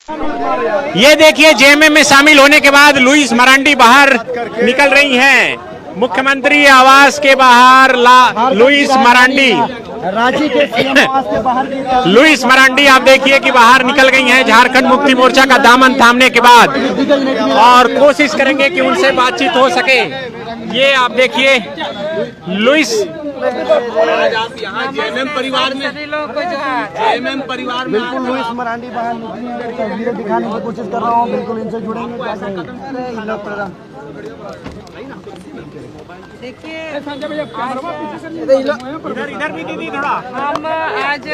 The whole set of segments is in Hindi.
ये देखिए, जेएमएम में शामिल होने के बाद लुइस मरांडी बाहर निकल रही हैं। मुख्यमंत्री आवास के बाहर लुइस मरांडी, रांची के सीएम आवास के बाहर लुइस मरांडी आप देखिए कि बाहर निकल गई हैं झारखंड मुक्ति मोर्चा का दामन थामने के बाद, और कोशिश करेंगे कि उनसे बातचीत हो सके। ये आप देखिए लुइस, आज आप यहाँ जेएमएम परिवार में, जेएमएम परिवार में बिल्कुल लुइस मरांडी बाहर निकली, तस्वीरें दिखाने की कोशिश कर रहा हूँ। बिल्कुल इनसे जुड़ेंगे। देखिए, इधर भी दीदी थोड़ा। हम आज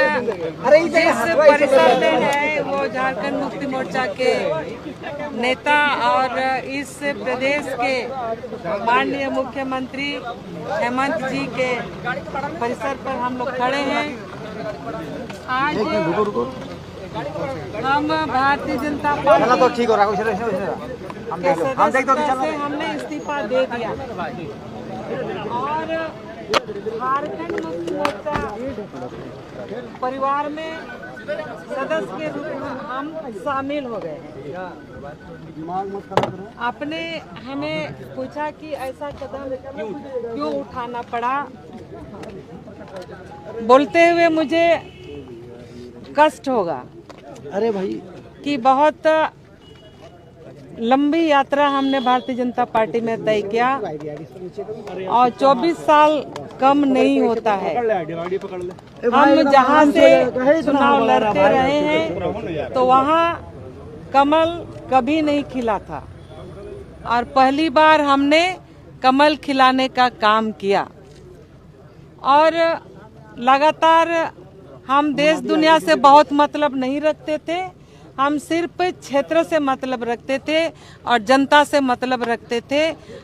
जिस परिसर में है वो झारखंड मुक्ति मोर्चा के नेता और इस प्रदेश के माननीय मुख्यमंत्री हेमंत जी के परिसर पर हम लोग खड़े हैं। आज हम भारतीय जनता पार्टी तो ठीक हो रहा है, के सदस्यता से हमने इस्तीफा दे दिया और झारखंड मुक्ति मोर्चा परिवार में सदस्य के रूप में हम शामिल हो गए। आपने हमें पूछा कि ऐसा कदम क्यों उठाना पड़ा। बोलते हुए मुझे कष्ट होगा अरे भाई कि बहुत लंबी यात्रा हमने भारतीय जनता पार्टी में तय किया और 24 साल कम नहीं होता है। हम जहां से चुनाव लड़ते रहे हैं तो वहां कमल कभी नहीं खिला था और पहली बार हमने कमल खिलाने का काम किया। और लगातार हम देश दुनिया से बहुत मतलब नहीं रखते थे, हम सिर्फ क्षेत्र से मतलब रखते थे और जनता से मतलब रखते थे।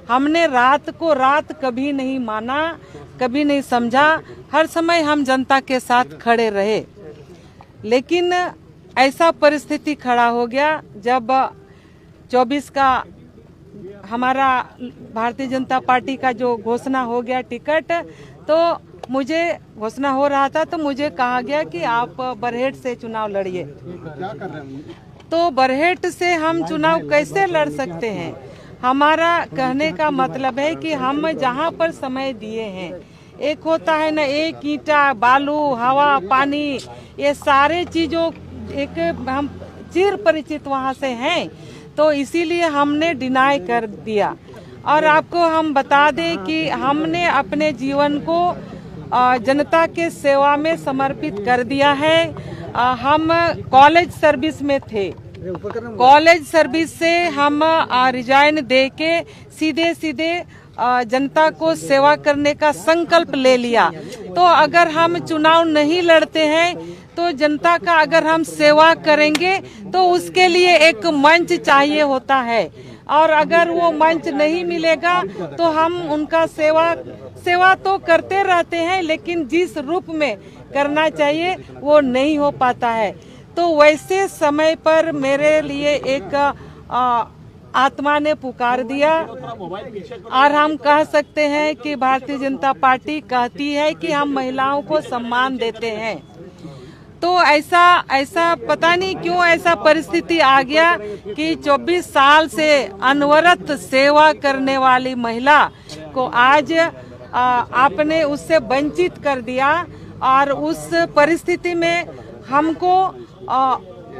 हमने रात को रात कभी नहीं माना, कभी नहीं समझा, हर समय हम जनता के साथ खड़े रहे। लेकिन ऐसा परिस्थिति खड़ा हो गया जब 24 का हमारा भारतीय जनता पार्टी का जो घोषणा हो गया टिकट, तो मुझे घोषणा हो रहा था तो मुझे कहा गया कि आप बरहेट से चुनाव लड़िए। तो बरहेट से हम चुनाव कैसे लड़ सकते हैं? हमारा कहने का मतलब है कि हम जहां पर समय दिए हैं, एक होता है ना, एक ईंटा, बालू, हवा, पानी, ये सारे चीजों एक हम चिर परिचित वहां से हैं, तो इसीलिए हमने डिनाई कर दिया। और आपको हम बता दें कि हमने अपने जीवन को जनता के सेवा में समर्पित कर दिया है। हम कॉलेज सर्विस में थे, कॉलेज सर्विस से हम रिजाइन दे के सीधे जनता को सेवा करने का संकल्प ले लिया। तो अगर हम चुनाव नहीं लड़ते हैं तो जनता का अगर हम सेवा करेंगे तो उसके लिए एक मंच चाहिए होता है, और अगर वो मंच नहीं मिलेगा तो हम उनका सेवा तो करते रहते हैं, लेकिन जिस रूप में करना चाहिए वो नहीं हो पाता है। तो वैसे समय पर मेरे लिए एक आत्मा ने पुकार दिया और हम कह सकते हैं कि भारतीय जनता पार्टी कहती है कि हम महिलाओं को सम्मान देते हैं। तो ऐसा पता नहीं क्यों ऐसा परिस्थिति आ गया कि 24 साल से अनवरत सेवा करने वाली महिला को आज आपने उससे वंचित कर दिया, और उस परिस्थिति में हमको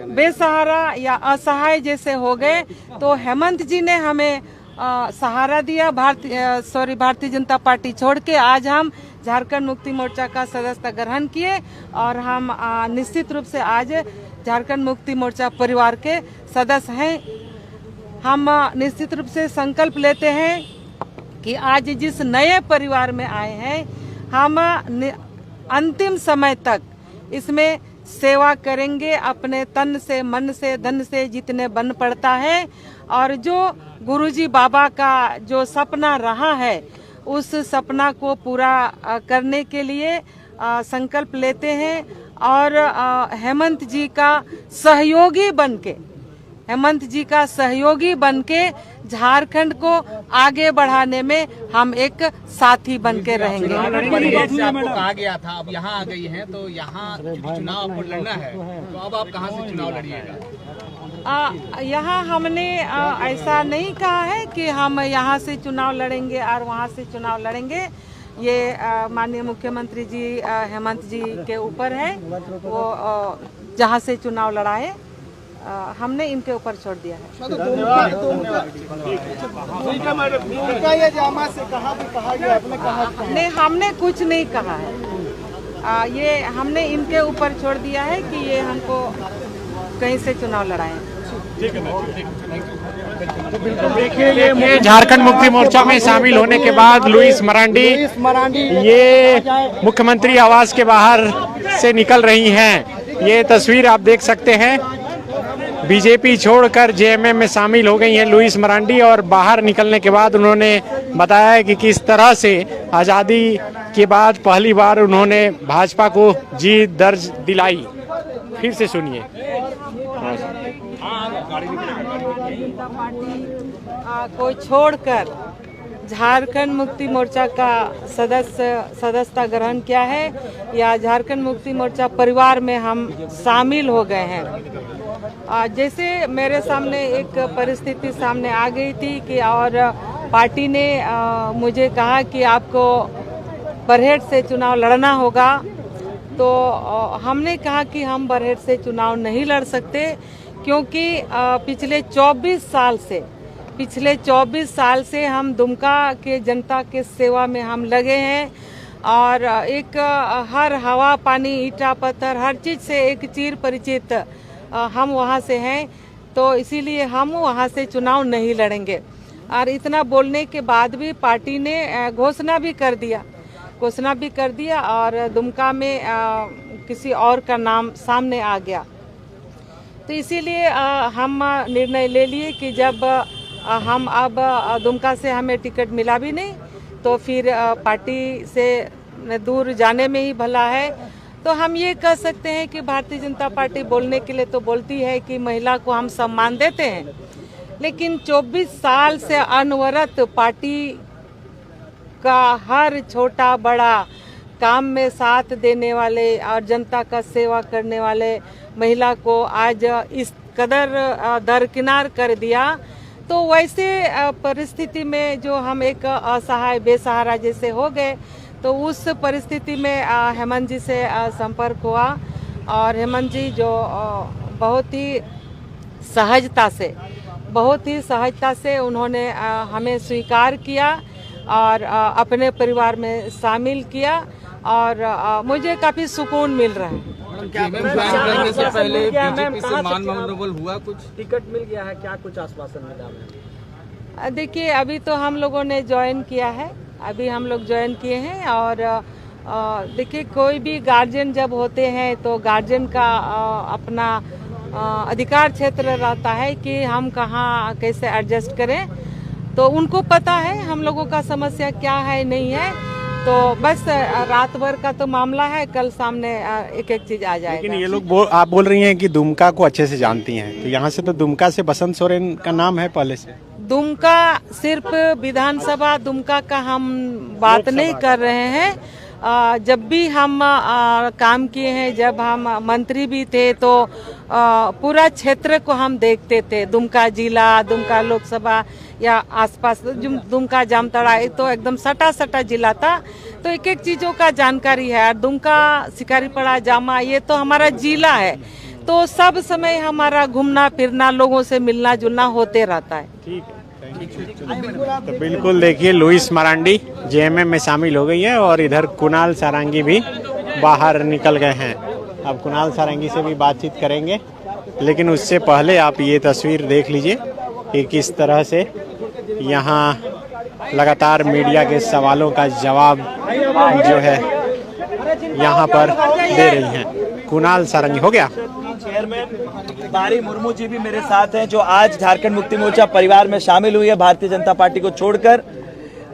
बेसहारा या असहाय जैसे हो गए। तो हेमंत जी ने हमें सहारा दिया, भारतीय जनता पार्टी छोड़ के आज हम झारखंड मुक्ति मोर्चा का सदस्यता ग्रहण किए और हम निश्चित रूप से आज झारखंड मुक्ति मोर्चा परिवार के सदस्य हैं। हम निश्चित रूप से संकल्प लेते हैं कि आज जिस नए परिवार में आए हैं, हम अंतिम समय तक इसमें सेवा करेंगे, अपने तन से, मन से, धन से जितने बन पड़ता है। और जो गुरुजी बाबा का जो सपना रहा है, उस सपना को पूरा करने के लिए संकल्प लेते हैं और हेमंत जी का सहयोगी बनके हेमंत जी का सहयोगी बनके झारखंड को आगे बढ़ाने में हम एक साथी बनके रहेंगे। परिवार से आपको कहा गया था, अब यहाँ आ गई हैं तो यहाँ चुनाव आपको लड़ना है, तो अब आप कहाँ से चुनाव लड़िएगा? यहाँ हमने ऐसा नहीं कहा है कि हम यहाँ से चुनाव लड़ेंगे और वहाँ से चुनाव लड़ेंगे। ये माननीय मुख्यमंत्री जी हेमंत जी के ऊपर है, वो जहाँ से चुनाव लड़ाए हमने इनके ऊपर छोड़ दिया है। नहीं, हमने कुछ नहीं कहा है, ये हमने इनके ऊपर छोड़ दिया है कि ये हमको कहीं से चुनाव लड़ाएं। देखिए झारखंड मुक्ति मोर्चा में शामिल होने के बाद लुइस मरांडी ये मुख्यमंत्री आवास के बाहर से निकल रही हैं। ये तस्वीर आप देख सकते हैं, बीजेपी छोड़कर जेएमएम में शामिल हो गई हैं लुइस मरांडी, और बाहर निकलने के बाद उन्होंने बताया कि किस तरह से आज़ादी के बाद पहली बार उन्होंने भाजपा को जीत दर्ज दिलाई। फिर से सुनिए। जनता पार्टी को छोड़कर झारखंड मुक्ति मोर्चा का सदस्यता ग्रहण किया है, या झारखंड मुक्ति मोर्चा परिवार में हम शामिल हो गए हैं। जैसे मेरे सामने एक परिस्थिति सामने आ गई थी कि और पार्टी ने मुझे कहा कि आपको बरहेट से चुनाव लड़ना होगा, तो हमने कहा कि हम बरहेट से चुनाव नहीं लड़ सकते, क्योंकि पिछले 24 साल से हम दुमका के जनता के सेवा में हम लगे हैं, और एक हर हवा पानी ईटा पत्थर हर चीज़ से एक चीर परिचित हम वहाँ से हैं, तो इसीलिए हम वहाँ से चुनाव नहीं लड़ेंगे। और इतना बोलने के बाद भी पार्टी ने घोषणा भी कर दिया और दुमका में किसी और का नाम सामने आ गया। तो इसीलिए हम निर्णय ले लिए कि जब हम अब दुमका से हमें टिकट मिला भी नहीं, तो फिर पार्टी से दूर जाने में ही भला है। तो हम ये कह सकते हैं कि भारतीय जनता पार्टी बोलने के लिए तो बोलती है कि महिला को हम सम्मान देते हैं, लेकिन 24 साल से अनवरत पार्टी का हर छोटा बड़ा काम में साथ देने वाले और जनता का सेवा करने वाले महिला को आज इस कदर दरकिनार कर दिया। तो वैसे परिस्थिति में जो हम एक असहाय बेसहारा जैसे हो गए, तो उस परिस्थिति में हेमंत जी से संपर्क हुआ, और हेमंत जी जो बहुत ही सहजता से उन्होंने हमें स्वीकार किया और अपने परिवार में शामिल किया, और मुझे काफ़ी सुकून मिल रहा है। करने से पहले बीजेपी से मान मनोबल हुआ, कुछ टिकट मिल गया है, क्या कुछ आश्वासन मिला? देखिए, अभी तो हम लोगों ने ज्वाइन किया है, किए हैं, और देखिए कोई भी गार्जियन जब होते हैं तो गार्जियन का अपना अधिकार क्षेत्र रहता है कि हम कहाँ कैसे एडजस्ट करें। तो उनको पता है हम लोगों का समस्या क्या है नहीं है, तो बस रात भर का तो मामला है, कल सामने एक एक चीज आ जाएगा। लेकिन ये लोग आप बोल रही हैं कि दुमका को अच्छे से जानती हैं, तो यहाँ से तो दुमका से बसंत सोरेन का नाम है पहले से। दुमका सिर्फ विधानसभा दुमका का हम बात नहीं कर रहे हैं। जब भी हम काम किए हैं, जब हम मंत्री भी थे, तो पूरा क्षेत्र को हम देखते थे। दुमका जिला, दुमका लोकसभा या आसपास दुमका जामताड़ा, एक तो एकदम सटा जिला था, तो एक एक चीजों का जानकारी है। दुमका, शिकारीपड़ा, जामा, ये तो हमारा जिला है, तो सब समय हमारा घूमना फिरना, लोगों से मिलना जुलना होते रहता है। ठीक है, तो बिल्कुल देखिए लुइस मरांडी जेएमएम में शामिल हो गई है, और इधर कुणाल सारंगी भी बाहर निकल गए हैं। अब कुणाल सारंगी से भी बातचीत करेंगे, लेकिन उससे पहले आप ये तस्वीर देख लीजिए कि किस तरह से यहाँ लगातार मीडिया के सवालों का जवाब जो है यहाँ पर दे रही हैं। कुणाल सारंगी हो गया। चेयरमैन बारी मुर्मू जी भी मेरे साथ हैं, जो आज झारखंड मुक्ति मोर्चा परिवार में शामिल हुई है भारतीय जनता पार्टी को छोड़कर।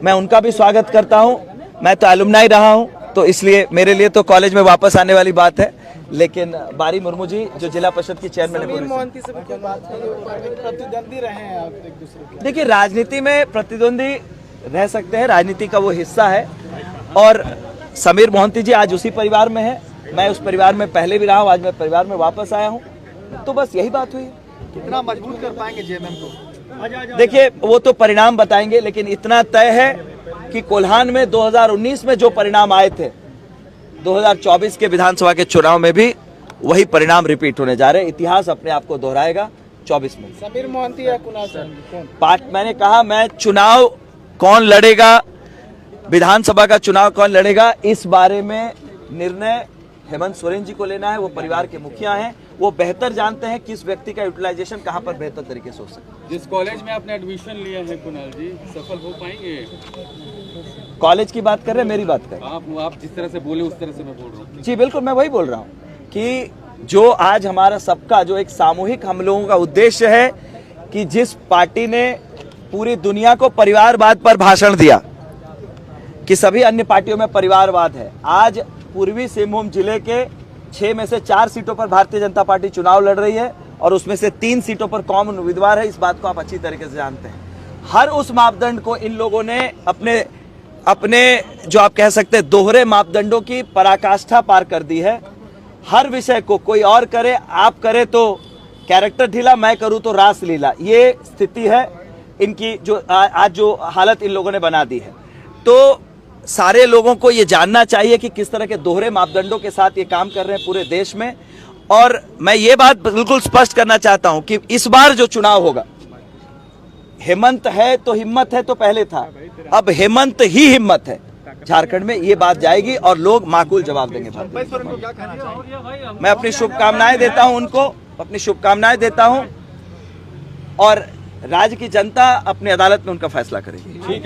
मैं उनका भी स्वागत करता हूं। मैं तो एलुमनाई रहा हूं, तो इसलिए मेरे लिए तो कॉलेज में वापस आने वाली बात है। लेकिन बारी मुर्मू जी जो जिला परिषद की चेयरमैन है, प्रतिद्वंदी रहे हैं आप एक दूसरे के। देखिए राजनीति में प्रतिद्वंदी रह सकते हैं, राजनीति का वो हिस्सा है। और समीर मोहंती जी आज उसी परिवार में है, मैं उस परिवार में पहले भी रहा हूँ, आज मैं परिवार में वापस आया हूँ, तो बस यही बात हुई। कितना मजबूत कर पाएंगे जेएमएम को? देखिए वो तो परिणाम बताएंगे, लेकिन इतना तय है कि कोल्हान में 2019 में जो परिणाम आए थे, 2024 के विधानसभा के चुनाव में भी वही परिणाम रिपीट होने जा रहे हैं। इतिहास अपने आप को दोहराएगा 24 में। समीर मोहंती या कुणाल कौन? मैंने कहा मैं चुनाव कौन लड़ेगा, विधानसभा का चुनाव कौन लड़ेगा, इस बारे में निर्णय हेमंत सोरेन जी को लेना है। वो परिवार के मुखिया हैं, वो बेहतर जानते हैं किस व्यक्ति का यूटिलाइजेशन कहां पर बेहतर तरीके से हो सकता है। जिस कॉलेज में आपने एडमिशन लिया है कुणाल जी, सफल हो पाएंगे? कॉलेज की बात कर रहे हैं, मेरी बात कर रहे आप जिस तरह से बोले उस तरह से मैं बोल रहा हूँ। हैं। जी बिल्कुल, मैं वही बोल रहा हूँ कि जो आज हमारा सबका जो एक सामूहिक हम लोगों का उद्देश्य है कि जिस पार्टी ने पूरी दुनिया को परिवारवाद पर भाषण दिया कि सभी अन्य पार्टियों में परिवारवाद है, आज पूर्वी सिंहभूम जिले के 6 में से 4 सीटों पर भारतीय जनता पार्टी चुनाव लड़ रही है और उसमें से 3 सीटों पर कॉमन उम्मीदवार है। इस बात को आप अच्छी तरीके से जानते हैं। हर उस मापदंड को इन लोगों ने अपने जो आप कह सकते हैं दोहरे मापदंडों की पराकाष्ठा पार कर दी है। हर विषय को कोई और करे, आप करे तो कैरेक्टर ढीला, मैं करूं तो रास लीला, ये स्थिति है इनकी जो आज जो हालत इन लोगों ने बना दी है। तो सारे लोगों को ये जानना चाहिए कि किस तरह के दोहरे मापदंडों के साथ ये काम कर रहे हैं पूरे देश में। और मैं ये बात बिल्कुल स्पष्ट करना चाहता हूं कि इस बार जो चुनाव होगा, हेमंत है तो हिम्मत है तो पहले था, अब हेमंत ही हिम्मत है। झारखंड में ये बात जाएगी और लोग माकूल जवाब देंगे। मैं अपनी शुभकामनाएं देता हूं उनको, अपनी शुभकामनाएं देता हूं और राज्य की जनता अपनी अदालत में उनका फैसला करेगी।